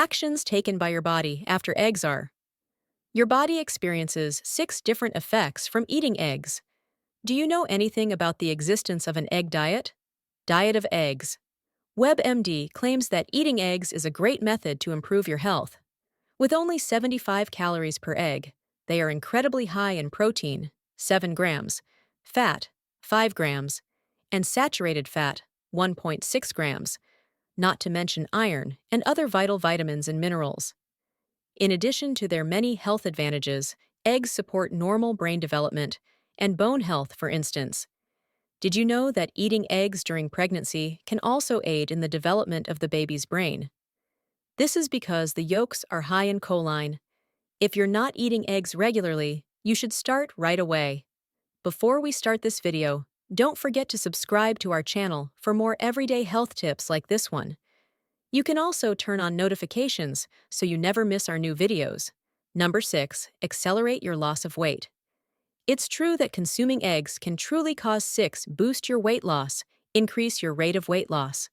Actions taken by your body after eggs are. Your body experiences 6 different effects from eating eggs. Do you know anything about the existence of an egg diet? Diet of eggs. WebMD claims that eating eggs is a great method to improve your health. With only 75 calories per egg, they are incredibly high in protein, 7 grams, fat, 5 grams, and saturated fat, 1.6 grams, not to mention iron and other vital vitamins and minerals. In addition to their many health advantages, eggs support normal brain development and bone health, for instance. Did you know that eating eggs during pregnancy can also aid in the development of the baby's brain? This is because the yolks are high in choline. If you're not eating eggs regularly, you should start right away. Before we start this video, don't forget to subscribe to our channel for more everyday health tips like this one. You can also turn on notifications so you never miss our new videos. Number 6. Accelerate your loss of weight. It's true that consuming eggs can truly cause 6 boost your weight loss, increase your rate of weight loss.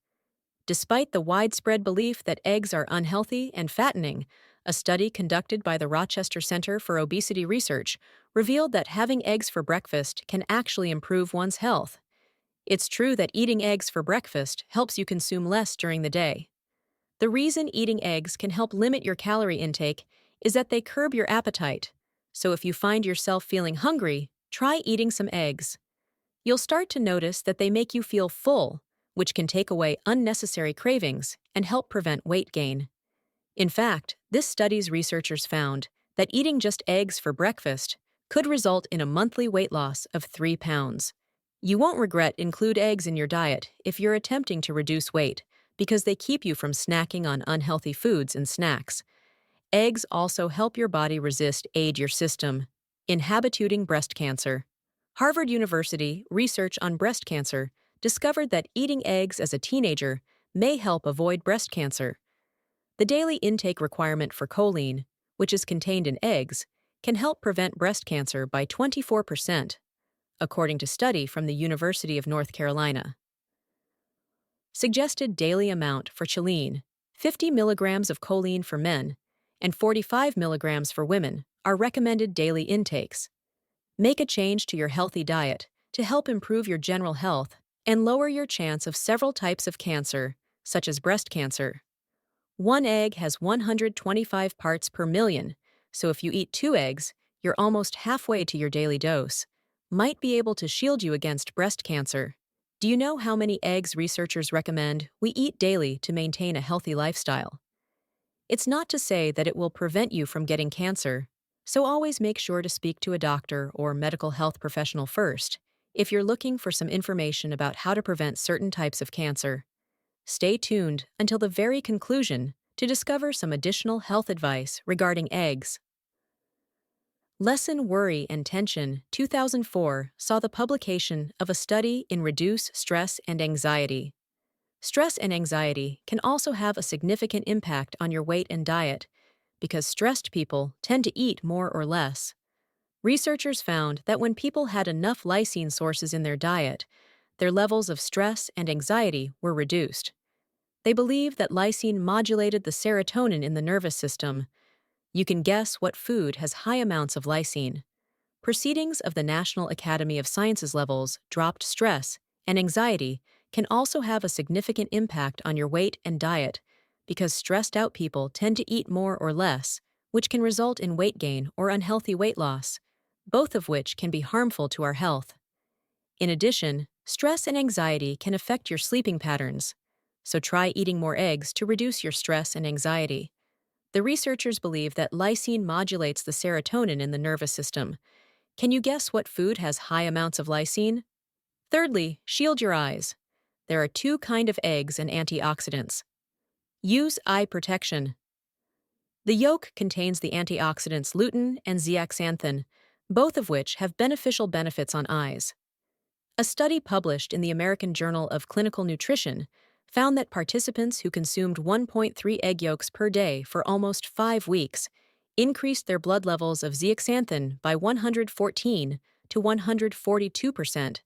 Despite the widespread belief that eggs are unhealthy and fattening, a study conducted by the Rochester Center for Obesity Research revealed that having eggs for breakfast can actually improve one's health. It's true that eating eggs for breakfast helps you consume less during the day. The reason eating eggs can help limit your calorie intake is that they curb your appetite. So if you find yourself feeling hungry, try eating some eggs. You'll start to notice that they make you feel full, which can take away unnecessary cravings and help prevent weight gain. In fact, this study's researchers found that eating just eggs for breakfast could result in a monthly weight loss of 3 pounds. You won't regret include eggs in your diet if you're attempting to reduce weight, because they keep you from snacking on unhealthy foods and snacks. Eggs also help your body resist your system, inhibiting breast cancer. Harvard University research on breast cancer discovered that eating eggs as a teenager may help avoid breast cancer. The daily intake requirement for choline, which is contained in eggs, can help prevent breast cancer by 24%, according to study from the University of North Carolina. Suggested daily amount for choline: 50 milligrams of choline for men and 45 milligrams for women are recommended daily intakes. Make a change to your healthy diet to help improve your general health and lower your chance of several types of cancer, such as breast cancer. One egg has 125 parts per million, so if you eat 2 eggs, you're almost halfway to your daily dose. Might be able to shield you against breast cancer. Do you know how many eggs researchers recommend we eat daily to maintain a healthy lifestyle? It's not to say that it will prevent you from getting cancer, so always make sure to speak to a doctor or medical health professional first if you're looking for some information about how to prevent certain types of cancer. Stay tuned until the very conclusion to discover some additional health advice regarding eggs. Lesson Worry and Tension 2004 saw the publication of a study in Reduce Stress and Anxiety. Stress and anxiety can also have a significant impact on your weight and diet because stressed people tend to eat more or less. Researchers found that when people had enough lysine sources in their diet, their levels of stress and anxiety were reduced. They believe that lysine modulated the serotonin in the nervous system. You can guess what food has high amounts of lysine. Proceedings of the National Academy of Sciences levels dropped stress and anxiety can also have a significant impact on your weight and diet because stressed out people tend to eat more or less, which can result in weight gain or unhealthy weight loss, both of which can be harmful to our health. In addition, stress and anxiety can affect your sleeping patterns, so try eating more eggs to reduce your stress and anxiety. The researchers believe that lysine modulates the serotonin in the nervous system. Can you guess what food has high amounts of lysine? Thirdly, shield your eyes. There are 2 kinds of eggs and antioxidants. Use eye protection. The yolk contains the antioxidants lutein and zeaxanthin, both of which have beneficial benefits on eyes. A study published in the American Journal of Clinical Nutrition found that participants who consumed 1.3 egg yolks per day for almost 5 weeks increased their blood levels of zeaxanthin by 114 to 142%,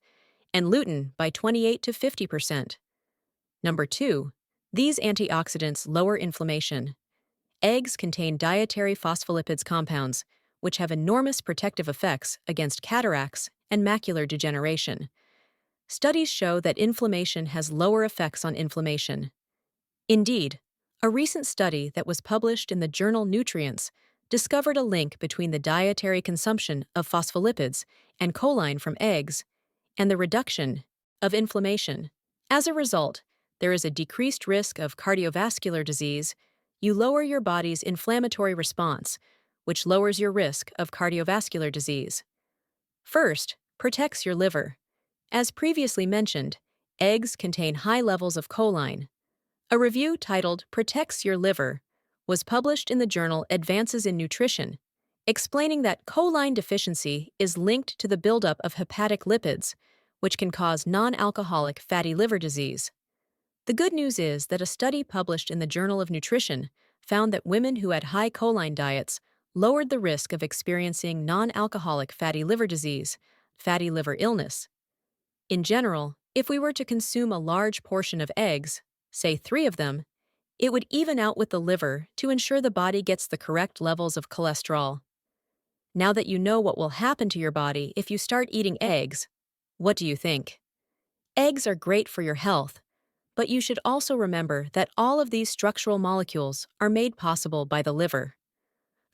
and lutein by 28 to 50%. Number 2. These antioxidants lower inflammation. Eggs contain dietary phospholipids compounds, which have enormous protective effects against cataracts and macular degeneration. Studies show that inflammation has lower effects on inflammation. Indeed, a recent study that was published in the journal Nutrients discovered a link between the dietary consumption of phospholipids and choline from eggs and the reduction of inflammation. As a result, there is a decreased risk of cardiovascular disease. You lower your body's inflammatory response, which lowers your risk of cardiovascular disease. First, protects your liver. As previously mentioned, eggs contain high levels of choline. A review titled Protects Your Liver was published in the journal Advances in Nutrition, explaining that choline deficiency is linked to the buildup of hepatic lipids, which can cause non-alcoholic fatty liver disease. The good news is that a study published in the Journal of Nutrition found that women who had high choline diets lowered the risk of experiencing non-alcoholic fatty liver disease, fatty liver illness. In general, if we were to consume a large portion of eggs, say 3 of them, it would even out with the liver to ensure the body gets the correct levels of cholesterol. Now that you know what will happen to your body if you start eating eggs, what do you think? Eggs are great for your health, but you should also remember that all of these structural molecules are made possible by the liver.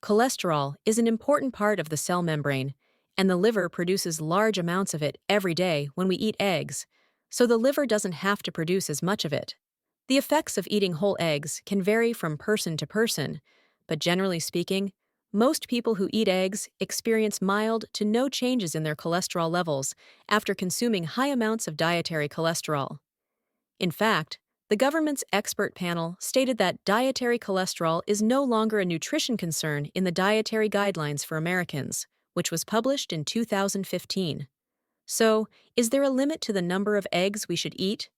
Cholesterol is an important part of the cell membrane, and the liver produces large amounts of it every day when we eat eggs, so the liver doesn't have to produce as much of it. The effects of eating whole eggs can vary from person to person, but generally speaking, most people who eat eggs experience mild to no changes in their cholesterol levels after consuming high amounts of dietary cholesterol. In fact, the government's expert panel stated that dietary cholesterol is no longer a nutrition concern in the Dietary Guidelines for Americans, which was published in 2015. So, is there a limit to the number of eggs we should eat?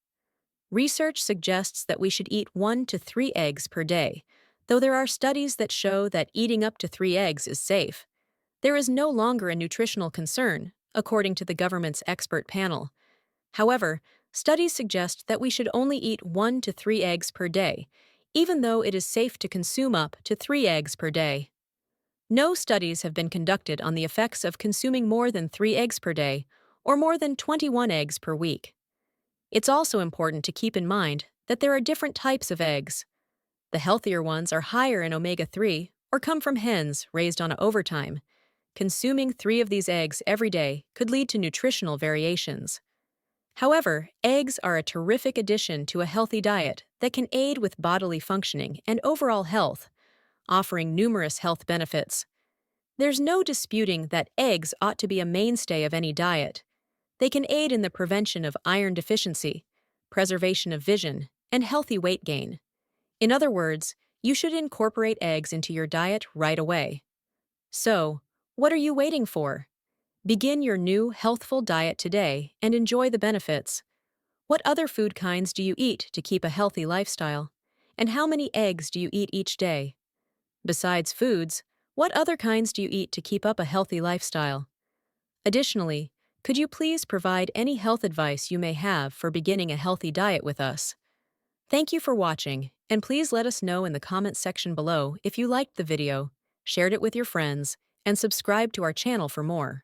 Research suggests that we should eat 1 to 3 eggs per day, though there are studies that show that eating up to 3 eggs is safe. There is no longer a nutritional concern, according to the government's expert panel. However, studies suggest that we should only eat 1 to 3 eggs per day, even though it is safe to consume up to 3 eggs per day. No studies have been conducted on the effects of consuming more than 3 eggs per day or more than 21 eggs per week. It's also important to keep in mind that there are different types of eggs. The healthier ones are higher in omega-3 or come from hens raised on overtime. Consuming 3 of these eggs every day could lead to nutritional variations. However, eggs are a terrific addition to a healthy diet that can aid with bodily functioning and overall health, offering numerous health benefits. There's no disputing that eggs ought to be a mainstay of any diet. They can aid in the prevention of iron deficiency, preservation of vision, and healthy weight gain. In other words, you should incorporate eggs into your diet right away. So, what are you waiting for? Begin your new, healthful diet today and enjoy the benefits. What other food kinds do you eat to keep a healthy lifestyle? And how many eggs do you eat each day? Besides foods, what other kinds do you eat to keep up a healthy lifestyle? Additionally, could you please provide any health advice you may have for beginning a healthy diet with us? Thank you for watching, and please let us know in the comments section below if you liked the video, shared it with your friends, and subscribed to our channel for more.